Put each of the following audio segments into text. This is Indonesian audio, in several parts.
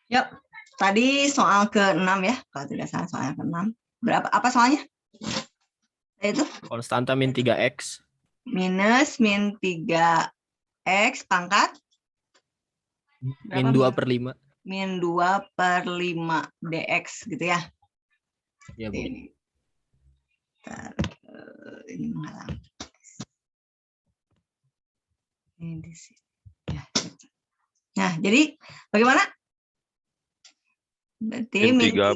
Yuk, tadi soal ke-6 ya, kalau tidak salah soal ke-6. Berapa? Apa soalnya? Itu Konstanta min 3x. minus min 3x pangkat Min 2/5. min 2/5 dx gitu ya. Ya, Bu. Ini. Ini menghalang. Ini di sini. Ya. Nah, jadi bagaimana? Berarti min 3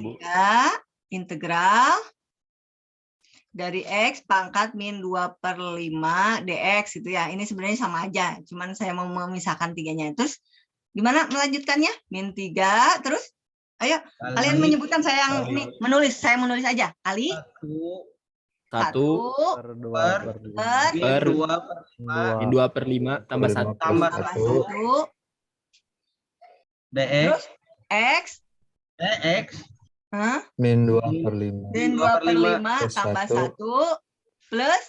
integral dari X pangkat min 2/5 dx gitu ya. Ini sebenarnya sama aja, cuman saya mau memisahkan tiganya. Terus gimana melanjutkannya? Min 3, terus ayo kalian menyebutkan, saya yang ini menulis, saya menulis aja. Kali 1 per 2/5 tambah 1 dx X min 2/5 min 2/5 tambah 1 plus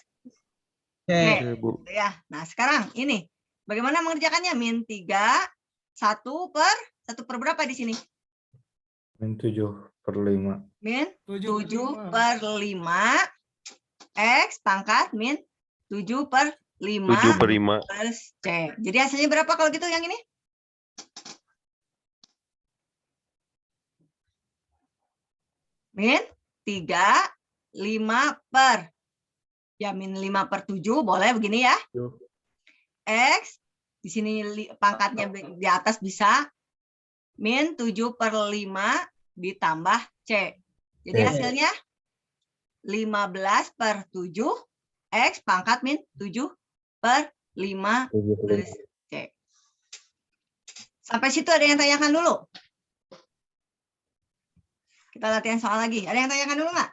C. Ya. Nah, sekarang ini bagaimana mengerjakannya? Min 3 1 per berapa di sini? min 7/5 Min 7/5 X pangkat min 7/5 plus C. Jadi hasilnya berapa kalau gitu yang ini? Min 3, 5 per. Ya, min 5/7 boleh begini ya. X, di sini pangkatnya di atas bisa. Min 7/5 ditambah C. Jadi hasilnya 15/7 X pangkat min 7/5 plus C. Sampai situ ada yang tanyakan dulu? Kita latihan soal lagi. Ada yang tanyakan dulu nggak?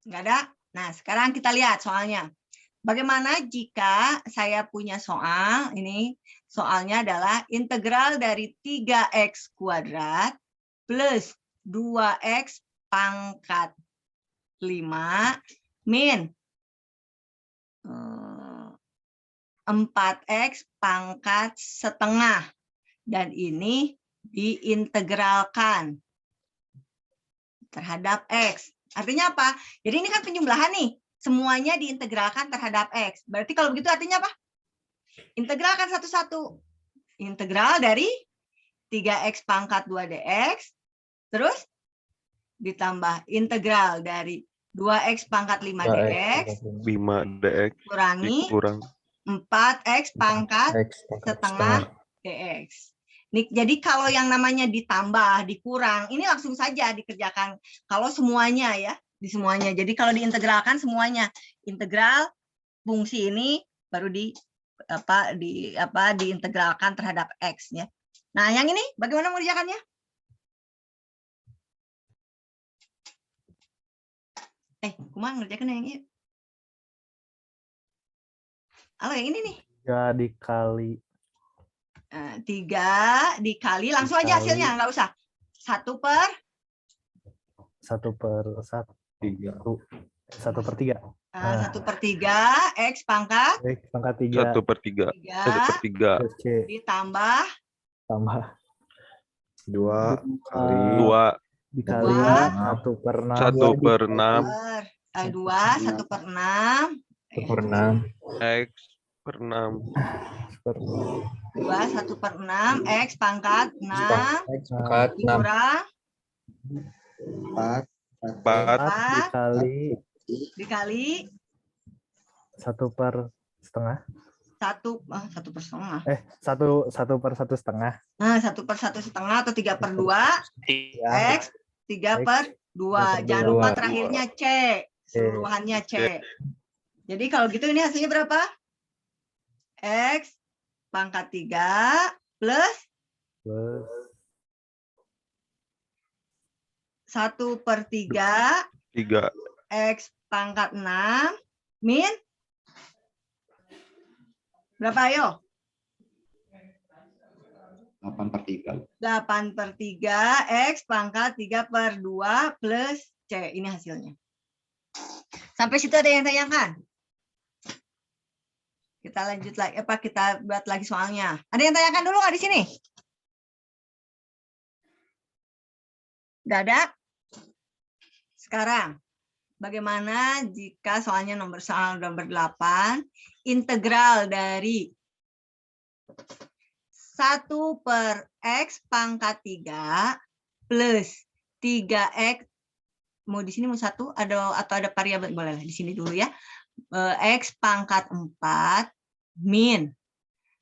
Nggak ada? Nah, sekarang kita lihat soalnya. Bagaimana jika saya punya soal, ini soalnya adalah integral dari 3x kuadrat plus 2x pangkat 5 min 4x pangkat setengah. Dan ini diintegralkan terhadap X. Artinya apa? Jadi ini kan penjumlahan nih. Semuanya diintegralkan terhadap X. Berarti kalau begitu artinya apa? Integralkan satu-satu. Integral dari 3x pangkat 2 dx. Terus ditambah integral dari 2x pangkat 5 dx. 5 dx Kurangi 4x pangkat setengah dx. Nih, jadi kalau yang namanya ditambah, dikurang, ini langsung saja dikerjakan. Kalau semuanya ya, di semuanya. Jadi kalau diintegralkan semuanya, integral fungsi ini baru diintegralkan terhadap X ya. Nah, yang ini bagaimana mengerjakannya? Kumaha ngerjakan yang ini? Halo, yang ini nih. 3 dikali 3 dikali langsung aja hasilnya, nggak usah 1/1 1/3 1/3 X pangkat 3 1/3 ditambah 2 dikali 1/6 1/6 X pangkat 6 kurang 4 dikali 1/1/2 1/1 setengah. 1/1/1/2 Nah, 1/1/2 atau 3/2 X 3/2. Jangan lupa terakhirnya C, seluruhannya C. Jadi kalau gitu ini hasilnya berapa? X pangkat 3 plus 1/3 X pangkat 6 min berapa ayo? 8/3 X pangkat 3/2 plus C. Ini hasilnya. Sampai situ ada yang tanyakan? Kita lanjut lagi, kita buat lagi soalnya. Ada yang tanyakan dulu nggak di sini? Udah ada? Sekarang, bagaimana jika soal nomor 8, integral dari 1/x pangkat 3 plus 3x, mau di sini mau 1 atau ada variabel, boleh di sini dulu ya. X pangkat 4 min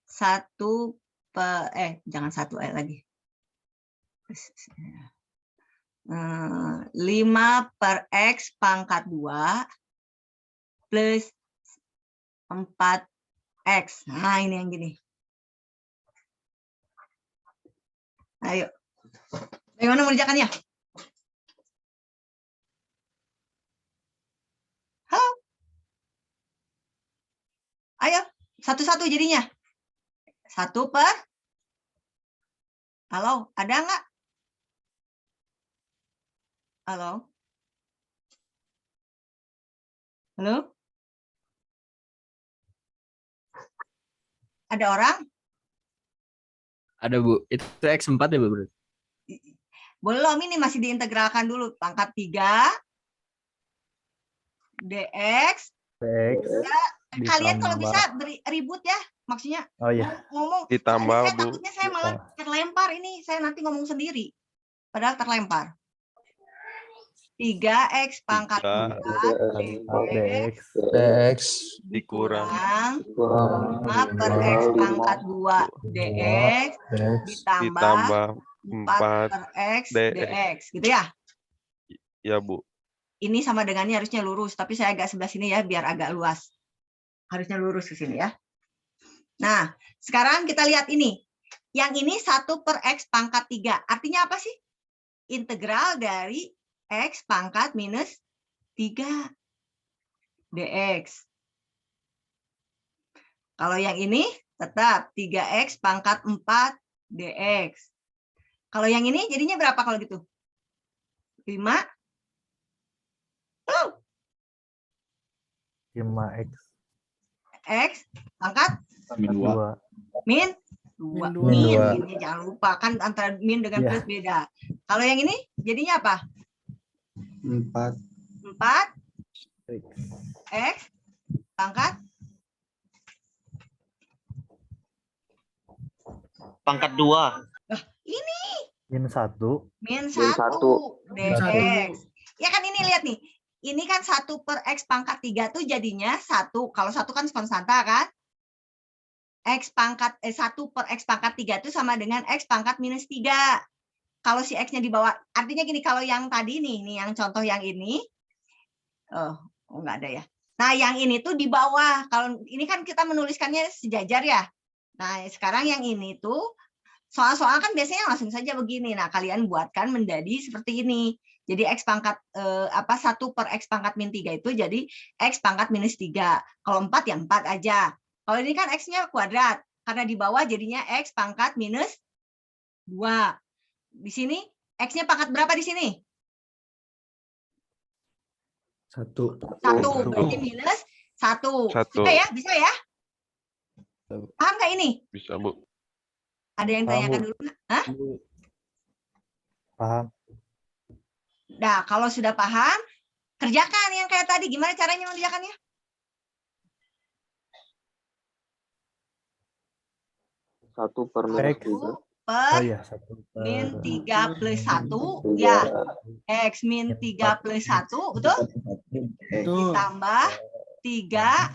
5 lagi. 5/x pangkat 2 plus 4x. Nah, ini yang gini. Ayo. Bagaimana mengerjakannya? Halo? Ayo, satu-satu jadinya. 1 per. Halo, ada nggak? Halo? Halo? Ada orang? Ada, Bu. Itu X4 ya, Bu? Belum, ini masih diintegralkan dulu. Pangkat 3 dx. X Kalian kalau ditambah. bisa ribut ya. Maksudnya Oh iya. ngomong. Ditambah, Soalnya Bu. takutnya saya malah terlempar ini. Saya nanti ngomong sendiri. Padahal terlempar. 3x pangkat 4 dx dx dikurang 5/x pangkat 2 dx ditambah 4/x dx. Gitu ya? Ya, Bu. Ini sama dengannya harusnya lurus. Tapi saya agak sebelah sini ya, biar agak luas. Harusnya lurus ke sini ya. Nah, sekarang kita lihat ini. Yang ini 1/x pangkat 3. Artinya apa sih? Integral dari x pangkat minus 3 dx. Kalau yang ini tetap 3x pangkat 4 dx. Kalau yang ini jadinya berapa kalau gitu? 5? Halo? 5x X pangkat pangkat 2. min 2. Min Min, dua. ini jangan lupa. Kan antara min dengan Iya. plus beda. Kalau yang ini jadinya apa? 4 X pangkat pangkat 2. Min 1. min Min 1 satu. dx. Ya kan ini lihat nih. Ini kan 1/x pangkat 3 tuh jadinya 1. Kalau 1 kan konstanta kan? 1/x pangkat 3 itu sama dengan x pangkat minus 3. Kalau si x-nya di bawah, artinya gini, kalau yang tadi nih yang contoh yang ini, enggak ada ya. Nah, yang ini tuh di bawah. Kalau ini kan kita menuliskannya sejajar ya. Nah, sekarang yang ini tuh soal-soal kan biasanya langsung saja begini. Nah, kalian buatkan menjadi seperti ini. Jadi x pangkat 1/x pangkat min 3 itu jadi x pangkat minus 3. Kalau 4 ya 4 aja. Kalau ini kan x-nya kuadrat. Karena di bawah jadinya x pangkat minus 2. Di sini x-nya pangkat berapa di sini? 1 1. Berarti minus 1. Satu. Bisa ya? Bisa ya? Paham nggak ini? Bisa, Bu. Ada yang Paham, tanyakan Bu. dulu? Hah? Paham. Nah, kalau sudah paham, kerjakan yang kayak tadi. Gimana caranya mengerjakannya? Satu per X. minus 3. Oh iya, 1 per Min 3 plus 1. Ya. X min 3 plus 1. Betul? Ditambah 3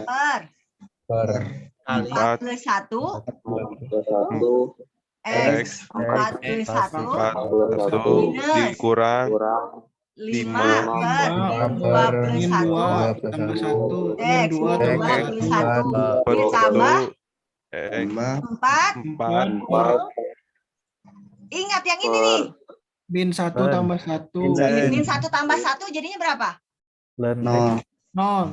per 4 plus 1. 1 X 4 plus 1. 1 dikurang 5 per min 2 plus 1. tambah 1 X min 2 plus 1. per Ditambah 1 X 4. 4 Ingat yang ini nih. min 1 tambah 1 Min 1 tambah 1 jadinya berapa? ln nol X. 0.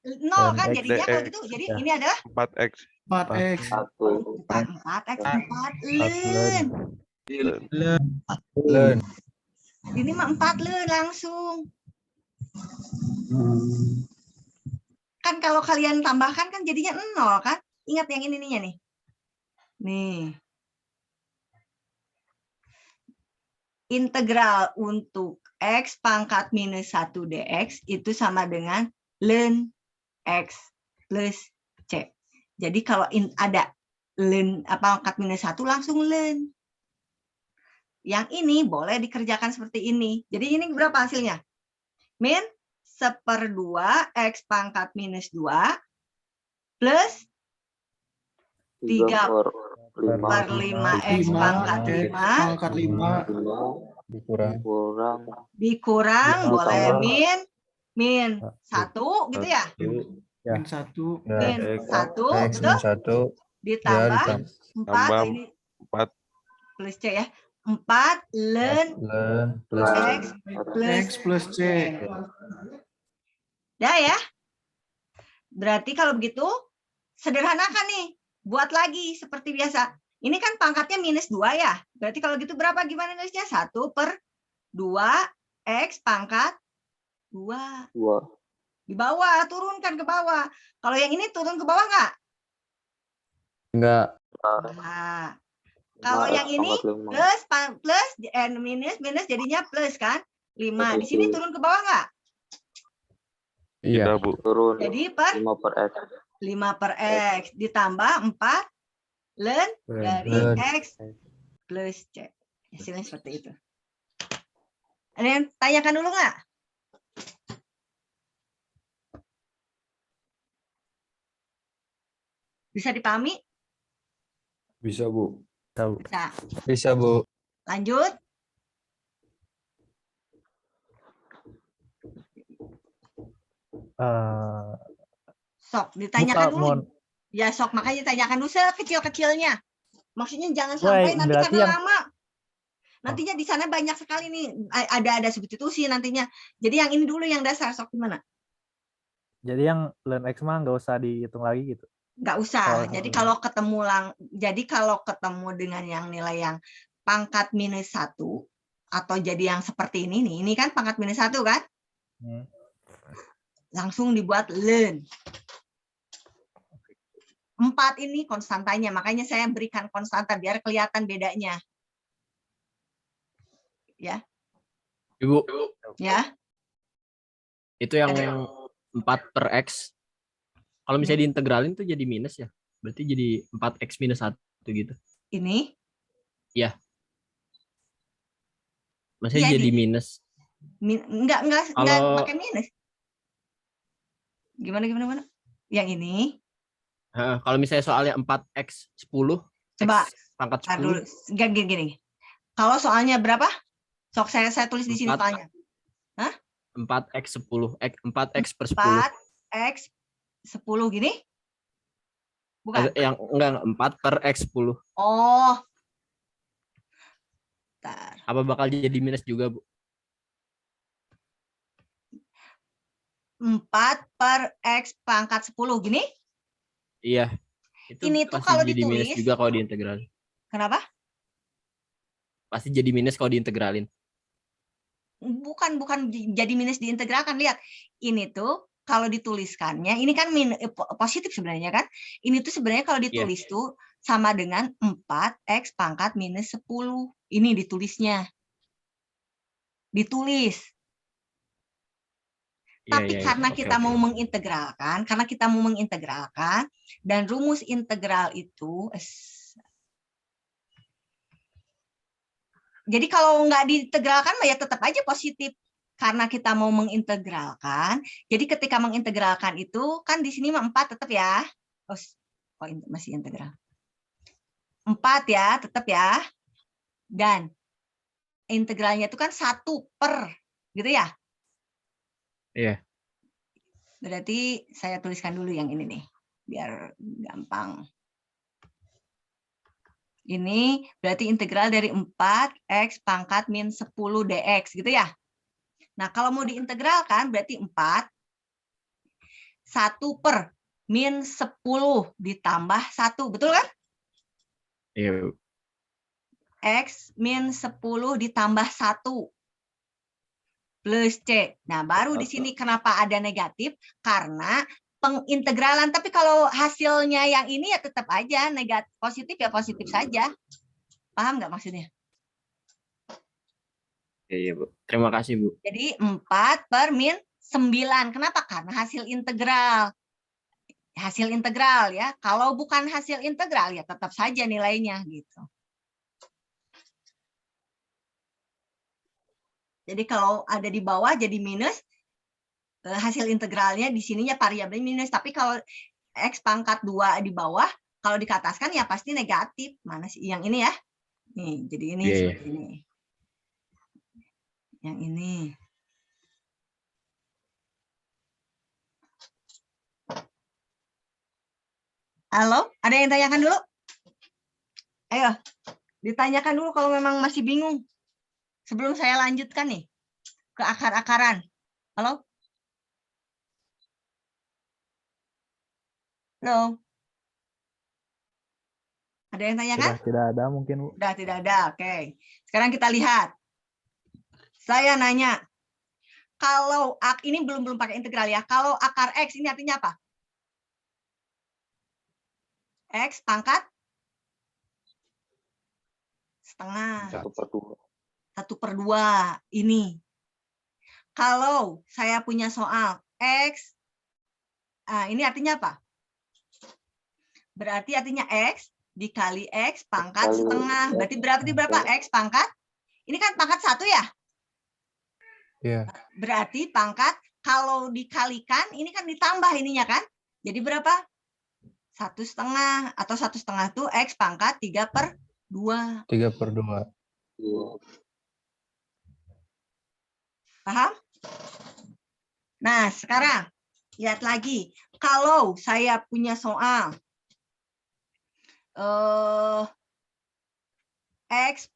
0 kan X. jadinya kalau gitu. Jadi ini adalah 4X 4x 4x 4 ln. ln Ini mah 4 ln langsung. Kan kalau kalian tambahkan kan jadinya 0 kan? Ingat yang ini nih. Nih. integral untuk X pangkat minus 1 dx itu sama dengan ln X plus C. Jadi kalau ada ln pangkat minus 1 langsung ln. Yang ini boleh dikerjakan seperti ini. Jadi ini berapa hasilnya? Min 1/2 X pangkat minus 2 plus 3 per 5 X pangkat 5 pangkat 5 dikurang boleh min 1 gitu ya? Ya. min 1 Min 1 X betul? 1 Ditambah ya, 4 Tambah ini 4 plus C ya. 4 ln plus X plus C. Dah ya. Berarti kalau begitu sederhanakan nih. Buat lagi seperti biasa. Ini kan pangkatnya minus 2 ya. Berarti kalau gitu berapa gimana nulisnya? 1/2 X pangkat 2. Di bawah, turunkan ke bawah. Kalau yang ini turun ke bawah nggak? enggak. Nah, kalau yang ini plus minus jadinya plus kan? 5. Di sini turun ke bawah nggak? Iya. tidak, Bu. Turun Jadi per 5 per X. 5 per X ditambah 4 ln dari Ln. X plus C. Hasilnya seperti itu. Ada yang tanyakan dulu nggak? Bisa dipahami? Bisa, Bu. Tahu. Bisa. Bisa, Bu. Lanjut. Sok ditanyakan dulu. Ya sok makanya tanyakan dulu sekecil-kecilnya. Maksudnya jangan sampai nanti berarti karena yang- lama. Nantinya di sana banyak sekali nih ada substitusi nantinya. Jadi yang ini dulu yang dasar sok gimana? Jadi yang ln X mah nggak usah dihitung lagi gitu. Nggak usah. Jadi kalau ketemu dengan yang nilai yang pangkat minus 1 atau jadi yang seperti ini nih. Ini kan pangkat minus 1 kan? Langsung dibuat ln. 4 ini konstantanya, makanya saya berikan konstanta biar kelihatan bedanya. Ya. Ibu, Ya. itu yang 4 per X. Kalau misalnya diintegralin tuh jadi minus ya. Berarti jadi 4X minus 1 gitu. Ini? Iya. Maksudnya Iya, jadi minus. Enggak Kalau- pakai minus. Gimana? Yang ini? Kalau misalnya soalnya 4X 10, Coba, X pangkat Ntar dulu. 10. Gini. Kalau soalnya berapa? Sok saya tulis di sini 4. soalnya. 4X 10, 4X per 10. 4x 10 gini? Bukan. Yang enggak 4 per X 10. Oh. Bentar. Apa bakal jadi minus juga, Bu? 4 per X pangkat 10 gini? Iya. Itu Ini tuh pasti kalau jadi minus ditulis- juga kalau diintegralin. Kenapa? Pasti jadi minus kalau diintegralin. Bukan jadi minus diintegralkan. Lihat, ini tuh kalau dituliskannya, ini kan positif sebenarnya kan? Ini tuh sebenarnya kalau ditulis tuh sama dengan 4x pangkat minus 10. Ini ditulisnya. Ditulis. Tapi karena kita mau mengintegralkan, dan rumus integral itu, jadi kalau nggak diintegralkan, ya tetap aja positif. Karena kita mau mengintegralkan, jadi ketika mengintegralkan itu, kan di sini 4 tetap ya. Oh, masih integral. 4 ya, tetap ya. Dan integralnya itu kan 1 per, gitu ya? Iya. Berarti saya tuliskan dulu yang ini nih, biar gampang. Ini berarti integral dari 4x pangkat min 10 dx, gitu ya? Nah, kalau mau diintegralkan berarti 4, 1 per min 10 ditambah 1, betul kan? Iya. X min 10 ditambah 1 plus C. Nah, baru di sini kenapa ada negatif? Karena pengintegralan. Tapi kalau hasilnya yang ini ya tetap aja negatif, positif ya positif saja. Paham nggak maksudnya? Iya, Bu. Terima kasih, Bu. Jadi 4 per min 9. Kenapa? Karena hasil integral. Hasil integral ya. Kalau bukan hasil integral ya tetap saja nilainya gitu. Jadi kalau ada di bawah jadi minus, hasil integralnya di sininya variabel minus. Tapi kalau X pangkat 2 di bawah, kalau dikataskan ya pasti negatif. Mana sih yang ini ya? Nih, jadi ini Iya, iya. seperti ini. Yang ini. Halo, ada yang tanyakan dulu? Ayo, ditanyakan dulu kalau memang masih bingung. Sebelum saya lanjutkan nih ke akar-akaran. Halo? Halo? Ada yang tanyakan? Sudah tidak ada mungkin, Bu. Sudah tidak ada, oke. Sekarang kita lihat. Saya nanya, kalau ini belum pakai integral ya. Kalau akar X ini artinya apa? X pangkat setengah. 1/2 ini. Kalau saya punya soal X, ini artinya apa? Berarti artinya X dikali X pangkat setengah. Berarti berapa? X pangkat? Ini kan pangkat 1 ya? Iya. Berarti pangkat kalau dikalikan ini kan ditambah ininya kan? Jadi berapa? 1/2 atau 1/2 itu X pangkat 3/2. 3/2. Paham? Nah, sekarang lihat lagi. Kalau saya punya soal X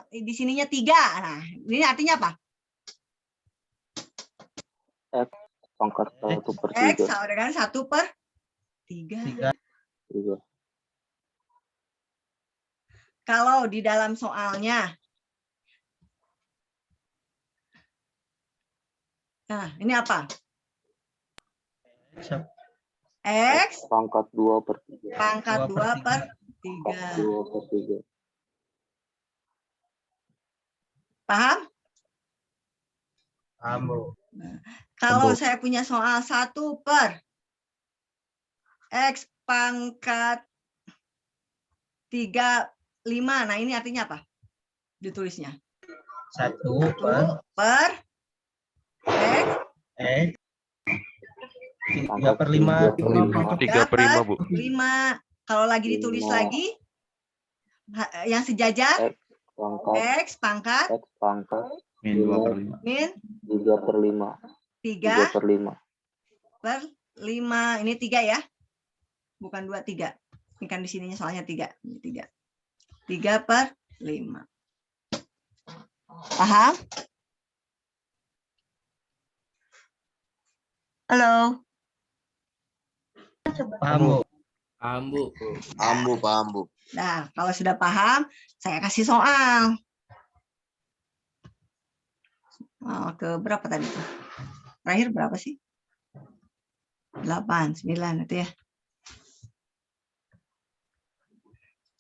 di sininya 3. Nah, ini artinya apa? X pangkat 1/3. X sama dengan 1/3. Kalau di dalam soalnya, nah ini apa? X Pangkat 2/3. pangkat 2/3. 2/3. Paham? Paham, Bu. Kalau saya punya soal 1 per X pangkat 35. Nah, ini artinya apa? Ditulisnya. 1 per X X 3/5. 3/5, Bu. 5. Kalau lagi ditulis lagi, yang sejajar, X pangkat min 2/5. min 3/5. 3/5. Ini 3 ya. Bukan 2, 3. Ini kan di sininya soalnya 3. Ini 3. 3/5. Paham? Halo. Paham, Bu. Paham, Bu. Nah, kalau sudah paham, saya kasih soal. Ke berapa tadi tuh? Terakhir berapa sih? 8, 9 itu ya.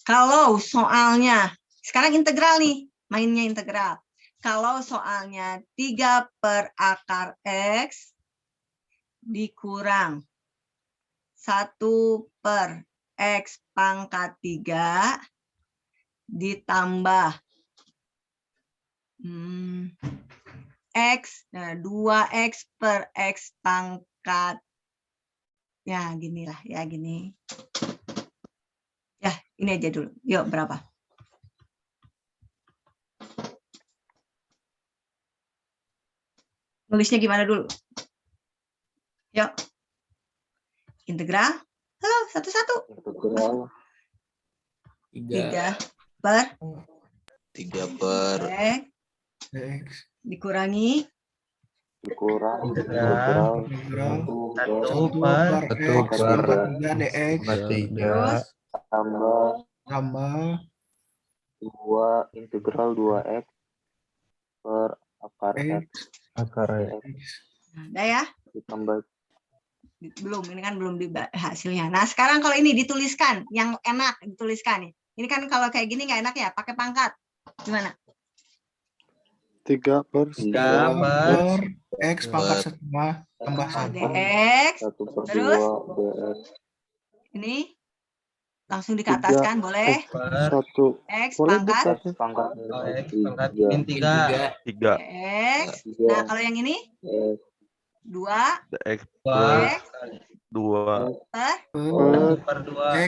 Kalau soalnya, sekarang integral nih, mainnya integral. Kalau soalnya 3 per akar X dikurang 1 per X pangkat 3 ditambah X, 2X per X pangkat, ya ginilah, ya gini. Ya, ini aja dulu. Yuk, berapa? Nulisnya gimana dulu? Yuk. Integral. Halo, satu-satu. Integral 3 per X dikurangi dikurang integral 1 per X pangkat 3 dx terus tambah 2 integral 2x per akar x nah, udah ya? ditambah Belum, ini kan belum di hasilnya. Nah, sekarang kalau ini dituliskan, yang enak dituliskan nih. Ini kan kalau kayak gini nggak enak ya, pakai pangkat. Gimana? 3 per 3 per X pangkat setengah tambah Setengah 1. DX. 1/2 Terus? DX. Ini langsung dikataskan boleh. Per 1. X Boleh pangkat X pangkat X pangkat tiga. min 3. 3 DX. Tiga. Nah, kalau yang ini X 2 DX 2 X 2 per per 2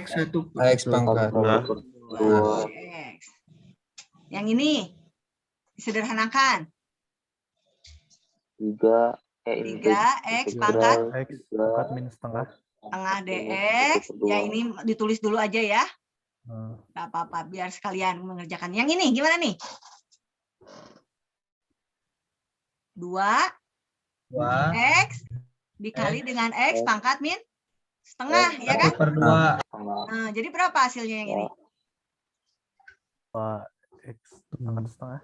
X pangkat 2 X. Yang ini disederhanakan. 3 X pangkat X pangkat min setengah. setengah DX. Ya ini ditulis dulu aja ya. Hmm. Nggak apa-apa, biar sekalian mengerjakan. Yang ini gimana nih? 2 X dikali dengan X pangkat min setengah, ya kan? 1 per 2. Nah, jadi berapa hasilnya yang ini? 2 X pangkat setengah.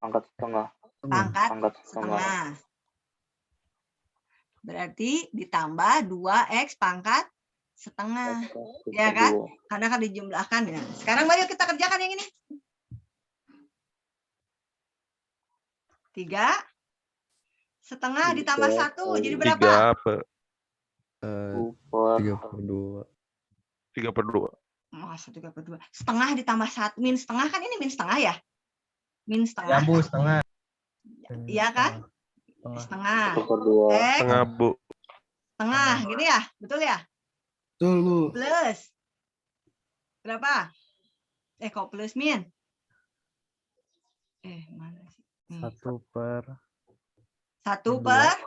pangkat setengah. Pangkat Pangkat setengah. setengah. Berarti ditambah 2X pangkat setengah. Ya kan? Karena kan dijumlahkan ya. Sekarang mari kita kerjakan yang ini. 3 setengah ditambah 1 jadi berapa? 3 per 3 per 2 Masa 3 per 2. Setengah ditambah 1 min setengah kan ini min setengah ya? Min Ya setengah. Bu, setengah. Iya kan? Setengah. Setengah. 1/2. X setengah Bu. setengah gini ya? Betul ya? Betul Bu. Plus. Berapa? Kok plus min? Mana sih? 1 per 1 per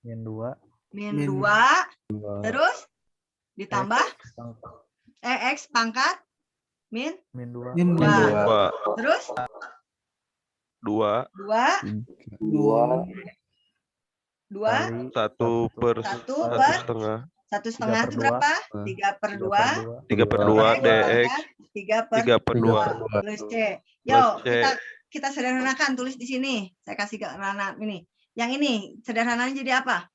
min 2. min Min 2. Terus ditambah X pangkat min Min 2. Min Dua. 2 terus 2 2 2 2 1 per 1 per setengah 1 setengah itu 3/2. berapa? 3 per 2 3 per 2 DX 3 per 3 per 2 plus C. Yo, Plus C. kita sederhanakan, tulis di sini. Saya kasih ke Rana ini. Yang ini sederhananya jadi apa?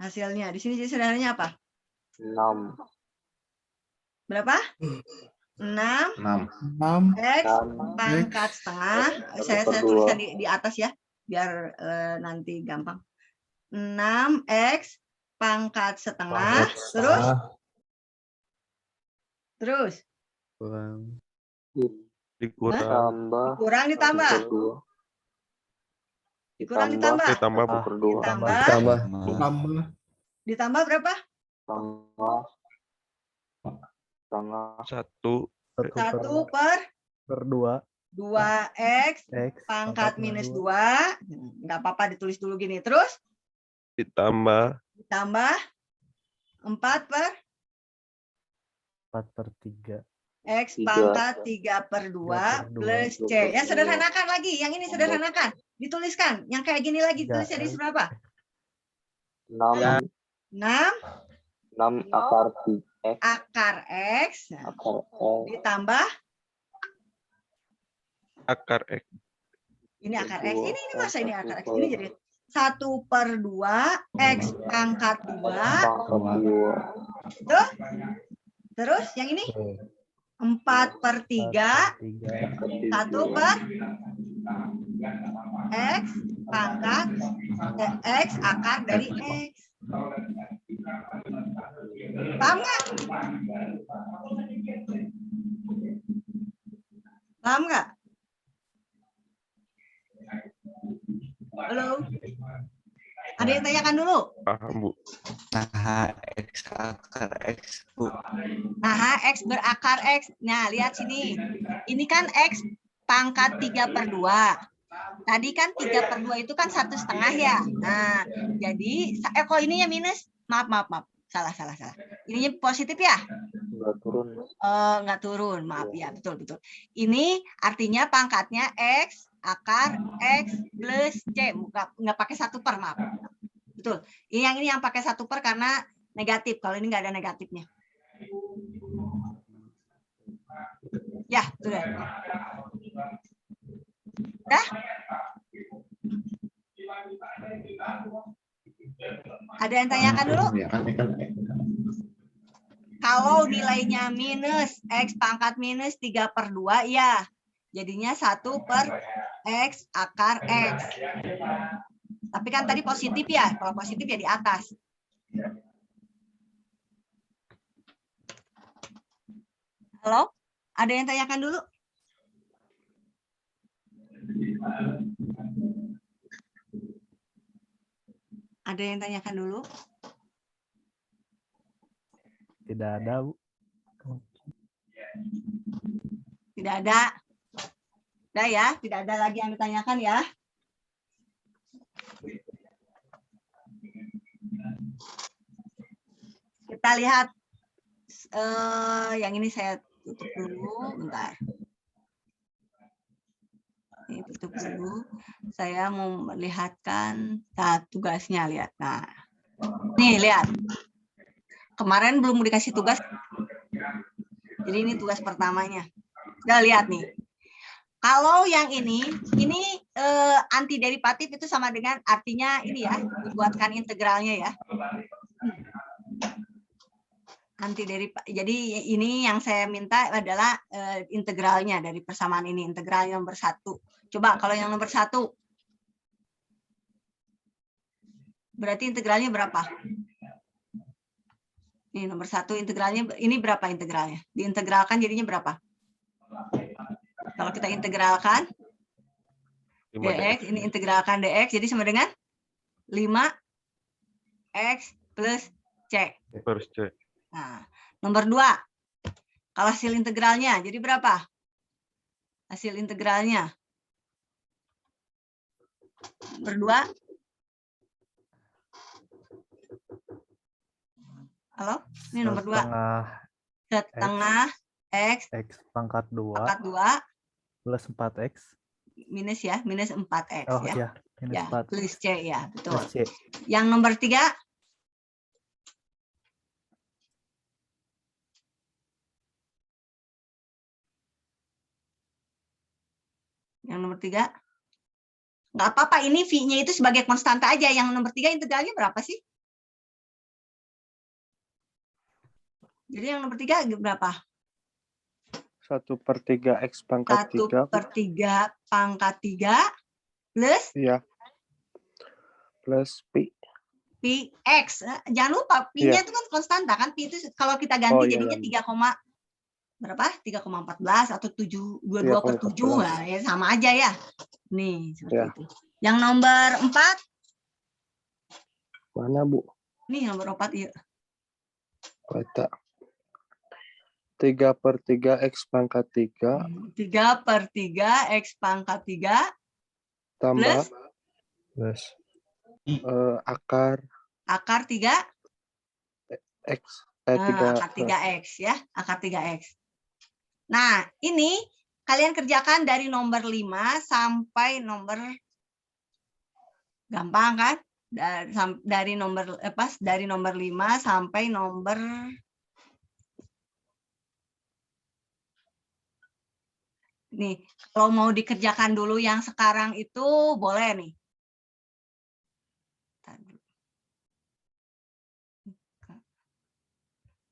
Hasilnya di sini jadi sederhananya apa? 6. Berapa? 6 6 X 6 pangkat setengah. Saya tuliskan di atas ya, biar nanti gampang. 6X pangkat setengah. Terus dikurang tambah kurang ditambah. 1/2. Kurang ditambah. ditambah 1/2. Ditambah berapa? Setengah 1 1 per 2 2X X pangkat minus 2. Nggak apa-apa ditulis dulu gini. Terus ditambah ditambah 4 per 4/3. X 3. pangkat 3 per 2 3/2 plus C. Ya sederhanakan lagi. Yang ini sederhanakan. Dituliskan. Yang kayak gini lagi. Tiga Tulisnya di X. berapa? 6 6 akar X akar X. Nah, akar X ditambah. akar X Ini akar X. Ini masa ini akar X. Ini jadi 1 per 2 X pangkat 2. pangkat 2. Tuh. Terus yang ini 4 per 3. 1 per X pangkat X akar dari X. Paham nggak? Paham nggak? Halo? Ada yang tanyakan dulu? paham Bu. X akar X Bu. Nah, X berakar X. Nah, lihat sini. Ini kan X pangkat 3 per 2. Tadi kan 3 per 2 itu kan 1,5 ya. Nah, jadi, kok ininya minus? Maaf. Salah. Ininya positif ya? Enggak turun. Nggak turun, maaf ya, betul. Ini artinya pangkatnya X akar X plus C. Nggak pakai 1 per, maaf. Betul. Ini yang pakai 1 per karena negatif. Kalau ini nggak ada negatifnya. Ya, sudah. Udah? Ada yang tanyakan dulu? Kalau nilainya minus X pangkat minus 3 per 2, ya. Jadinya 1 per X akar X. Tapi kan tadi positif ya. Kalau positif ya di atas. Halo? Ada yang tanyakan dulu? Ada yang tanyakan dulu? Tidak ada, Bu. Tidak ada. Udah ya, tidak ada lagi yang ditanyakan ya. Kita lihat yang ini saya tutup dulu, bentar. Ini tutup dulu. Saya mau melihatkan tugasnya, lihat. Nah, nih lihat. Kemarin belum dikasih tugas. Jadi ini tugas pertamanya. Udah lihat nih. Kalau yang ini anti derivatif itu sama dengan artinya ini ya, dibuatkan integralnya ya. Anti derivatif. Jadi ini yang saya minta adalah integralnya dari persamaan ini, integral yang nomor 1. Coba kalau yang nomor 1. Berarti integralnya berapa? Ini nomor 1 integralnya, ini berapa integralnya? Diintegralkan jadinya berapa? Kalau kita integralkan 5 dx, ini integralkan dx, jadi sama dengan 5x plus c. per C. Nah, nomor 2. Kalau hasil integralnya, jadi berapa? Hasil integralnya. Nomor 2. Halo? Ini nomor 2. Setengah X pangkat 2 pangkat 2 plus 4X. minus ya, minus 4X Oh ya. iya, minus Ya, 4 plus C ya, betul. plus C. Yang nomor 3. Yang nomor 3. Nggak apa-apa, ini V-nya itu sebagai konstanta aja. Yang nomor 3 integralnya berapa sih? Jadi yang nomor 3 berapa? 1/3 X pangkat 3. 1/3 pangkat 3 plus Iya. Plus Pi. Pi X. Jangan lupa, Pi-nya itu kan konstanta kan. Pi itu kalau kita ganti jadinya 3, berapa? 3,14 atau 722/7. Nah, ya sama aja ya. Nih, seperti itu. Yang nomor 4. Mana, Bu? Nih nomor 4 yuk. Kata 3/3 X pangkat 3 3/3 X pangkat 3 tambah Plus akar 3 X. akar 3X ya, akar 3X. Nah, ini kalian kerjakan dari nomor 5 sampai nomor, gampang kan? Dari nomor dari nomor 5 sampai nomor nih, kalau mau dikerjakan dulu yang sekarang itu boleh nih.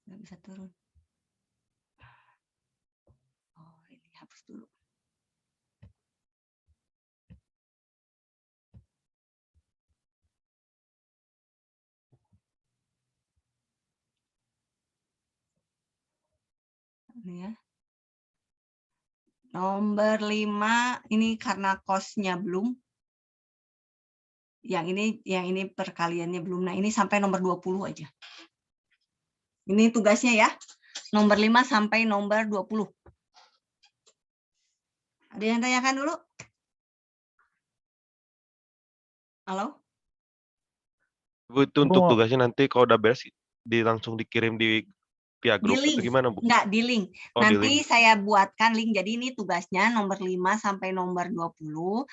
Nggak bisa turun. Oh, ini hapus dulu. Ini ya. Nomor 5 ini karena kosnya belum. Yang ini perkaliannya belum. Nah, ini sampai nomor 20 aja. Ini tugasnya ya. Nomor 5 sampai nomor 20. Ada yang tanyakan dulu? Halo? Bu, itu untuk tugasnya nanti kalau udah beres langsung dikirim di via grup Di link. atau gimana, Bu? Enggak, di link. Oh, di Nanti link. saya buatkan link. Jadi ini tugasnya nomor 5 sampai nomor 20.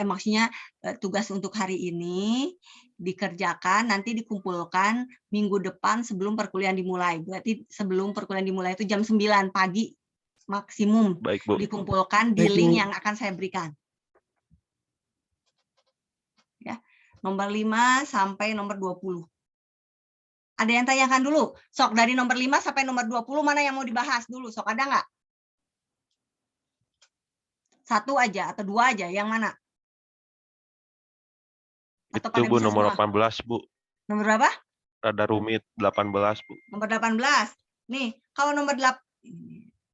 Maksudnya tugas untuk hari ini dikerjakan, nanti dikumpulkan minggu depan sebelum perkuliahan dimulai. Berarti sebelum perkuliahan dimulai itu jam 9 pagi maksimum. Baik, Bu. Dikumpulkan di link yang akan saya berikan. Ya, nomor 5 sampai nomor 20. Ada yang tanyakan dulu? Sok dari nomor 5 sampai nomor 20 mana yang mau dibahas dulu? Sok ada nggak? Satu aja atau dua aja, yang mana? Atau Itu pada Bu bisa nomor semua? 18 Bu. Nomor berapa? Rada rumit 18 Bu. Nomor 18. Nih, kalau nomor 8,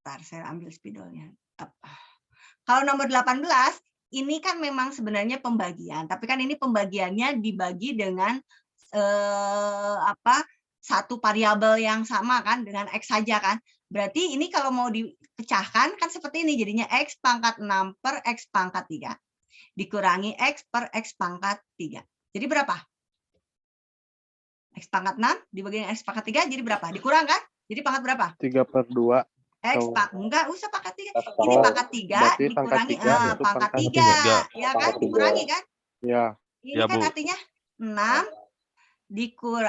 ntar saya ambil spidolnya. Kalau nomor 18, ini kan memang sebenarnya pembagian, tapi kan ini pembagiannya dibagi dengan satu variabel yang sama kan, dengan X saja kan. Berarti ini kalau mau dipecahkan kan seperti ini, jadinya X pangkat 6 per X pangkat 3. Dikurangi X per X pangkat 3. Jadi berapa? X pangkat 6 dibagi dengan X pangkat 3 jadi berapa? Dikurang kan? Jadi pangkat berapa? 3/2. X Tahu. enggak usah pangkat 3. Pangkat Ini tiga. pangkat 3 Berarti pangkat dikurangi 3 itu pangkat pangkat 3. tiga. Ya kan? Pangkat tiga. Dikurangi kan? Ya, Ini Ya, kan Bu. artinya 6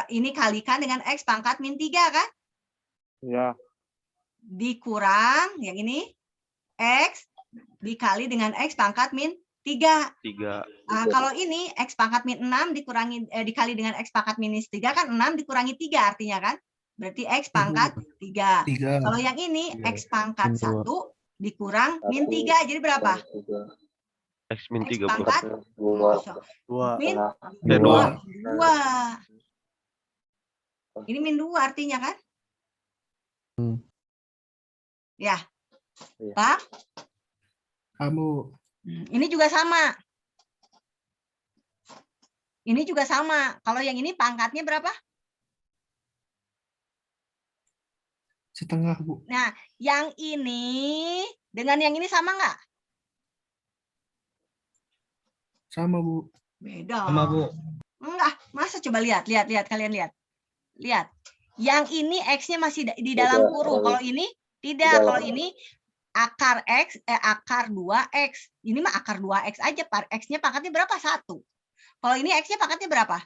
ini kalikan dengan X pangkat min 3 kan? ya. Dikurang yang ini X dikali dengan X pangkat min 3. 3. Nah, kalau ini X pangkat min 6 dikurangi dikali dengan X pangkat minus 3 kan 6 dikurangi 3 artinya kan? Berarti X pangkat 3. 3. Kalau yang ini X pangkat Min 1 dua. dikurang min 3 jadi berapa? X min X 3 Bu. pangkat 2. min Dua. 2. Ini min 2 artinya kan? Ya. Iya. Pak? Kamu Ini juga sama. Ini juga sama. Kalau yang ini pangkatnya berapa? setengah, Bu. Nah, yang ini dengan yang ini sama nggak? Sama, Bu. Beda. Sama Bu. Enggak, masa coba lihat kalian lihat. Lihat. Yang ini X-nya masih di dalam Beda, kurung. Roy. Kalau ini Di tidak. dalam. Kalau ini akar X, akar 2X. Ini mah akar 2X aja. X-nya pangkatnya berapa? 1. Kalau ini X-nya pangkatnya berapa?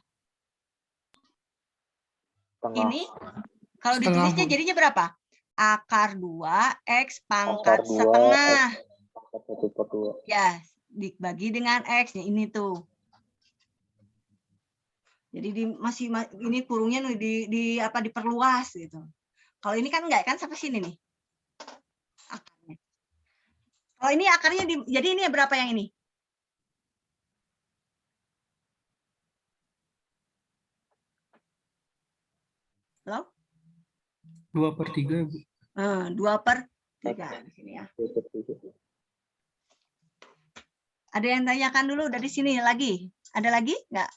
Tengah. Ini kalau Setengah, ditulisnya Bu. jadinya berapa? Akar 2X pangkat Akar 2 setengah. Pangkat 1/2. Ya, dibagi dengan X-nya ini tuh. Jadi ini kurungnya diperluas gitu. Kalau ini kan enggak kan sampai sini nih. Akarnya. Kalau ini akarnya jadi ini berapa yang ini? Halo? 2/3, Bu. 2/3 di sini ya. 2/3. Ada yang tanyakan dulu dari sini lagi? Ada lagi enggak?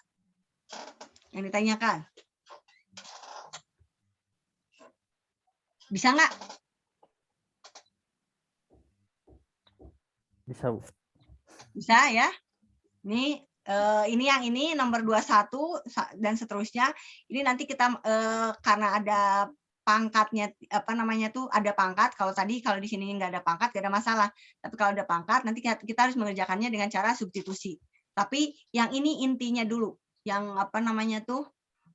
Yang ditanyakan? Bisa nggak? Bisa, Bu. Bisa ya. Ini yang ini nomor 21 dan seterusnya. Ini nanti kita karena ada pangkatnya ada pangkat. Kalau di sini nggak ada pangkat nggak ada masalah. Tapi kalau ada pangkat nanti kita harus mengerjakannya dengan cara substitusi. Tapi yang ini intinya dulu, yang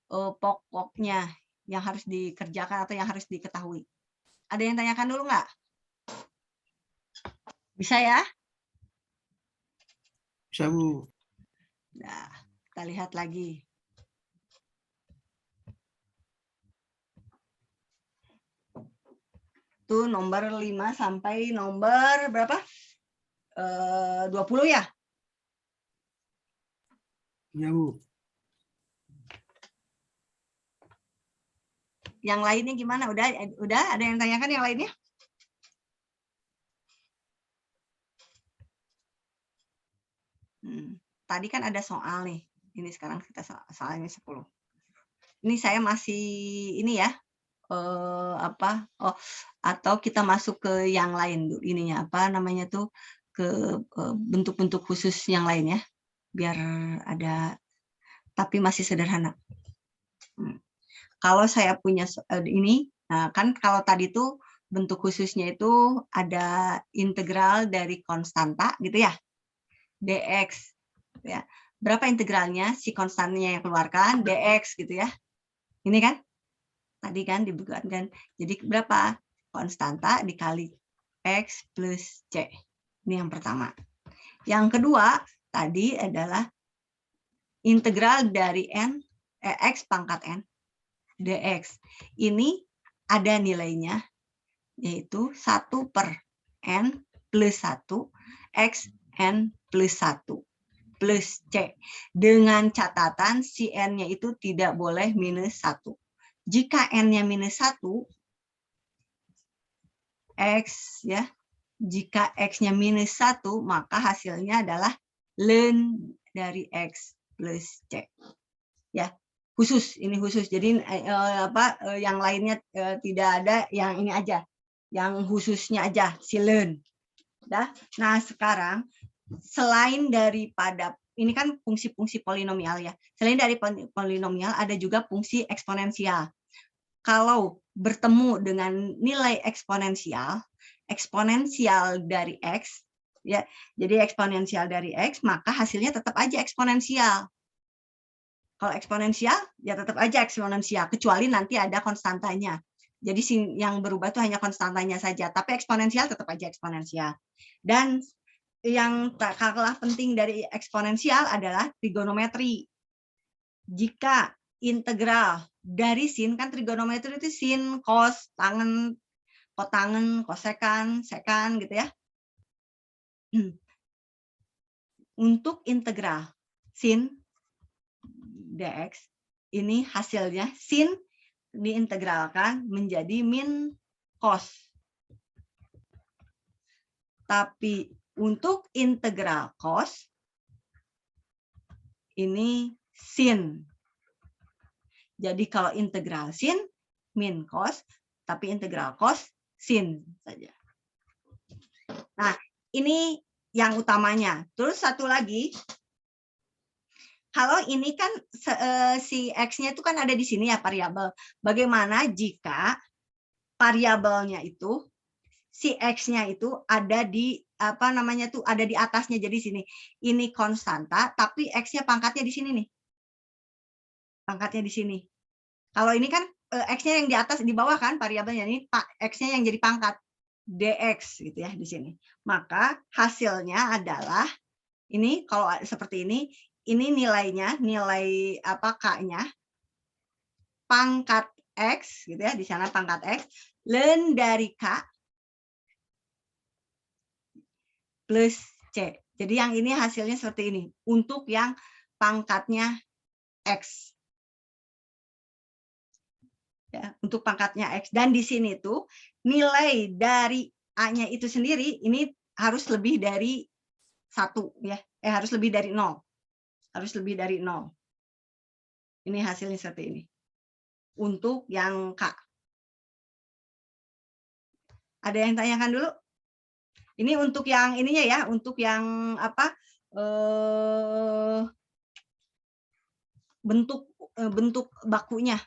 pokoknya yang harus dikerjakan atau yang harus diketahui. Ada yang tanyakan dulu nggak? Bisa ya? Bisa, Bu. Nah, kita lihat lagi. Tuh nomor 5 sampai nomor berapa? 20 ya? Iya, Bu. Yang lainnya gimana? Udah ada yang tanyakan yang lainnya? Tadi kan ada soal nih. Ini sekarang kita soalnya 10. Ini saya masih ini ya. Atau kita masuk ke yang lain dulu ininya ke bentuk-bentuk khusus yang lain ya. Biar ada tapi masih sederhana. Kalau saya punya ini, nah kan kalau tadi tuh bentuk khususnya itu ada integral dari konstanta gitu ya. dx ya. Berapa integralnya si konstannya yang keluarkan dx gitu ya. Ini kan tadi kan dibuatkan. Jadi berapa? Konstanta dikali x plus c. Ini yang pertama. Yang kedua tadi adalah integral dari x pangkat n dx. Ini ada nilainya yaitu 1/n plus 1, X, N plus 1 plus C. Dengan catatan si N-nya itu tidak boleh minus 1. Jika N-nya minus 1, X ya, jika X-nya minus 1, maka hasilnya adalah ln dari X plus C. Ya, khusus, ini khusus. Jadi yang lainnya tidak ada, yang ini aja. Yang khususnya aja, si ln. Nah, sekarang selain daripada ini kan fungsi-fungsi polinomial ya. Selain dari polinomial ada juga fungsi eksponensial. Kalau bertemu dengan nilai eksponensial dari X ya. Jadi eksponensial dari X, maka hasilnya tetap aja eksponensial. Kalau eksponensial ya tetap aja eksponensial, kecuali nanti ada konstantanya. Jadi yang berubah itu hanya konstantanya saja, tapi eksponensial tetap aja eksponensial. Dan yang tak kalah penting dari eksponensial adalah trigonometri. Jika integral dari sin, kan trigonometri itu sin, cos, tangen, kotangen, kosekan, sekan gitu ya. Untuk integral sin dx, ini hasilnya sin diintegralkan menjadi min cos. Tapi untuk integral cos, ini sin. Jadi kalau integral sin, min cos, tapi integral cos, sin saja. Nah, ini yang utamanya. Terus satu lagi, kalau ini kan si X-nya itu kan ada di sini ya, variabel. Bagaimana jika variabelnya itu, si X-nya itu ada di ada di atasnya, jadi sini ini konstanta tapi X-nya pangkatnya di sini nih, pangkatnya di sini. Kalau ini kan X-nya yang di atas, di bawah kan variabelnya, ini X-nya yang jadi pangkat dx gitu ya di sini. Maka hasilnya adalah ini, kalau seperti ini nilainya, nilai K-nya pangkat X gitu ya, di sana pangkat X ln dari K plus C. Jadi yang ini hasilnya seperti ini untuk yang pangkatnya X. Ya, untuk pangkatnya X. Dan di sini tuh nilai dari A-nya itu sendiri ini harus lebih dari 1 ya. Harus lebih dari 0. Harus lebih dari 0. Ini hasilnya seperti ini. Untuk yang K. Ada yang tanyakan dulu? Ini untuk yang ininya ya, untuk yang bentuk bakunya.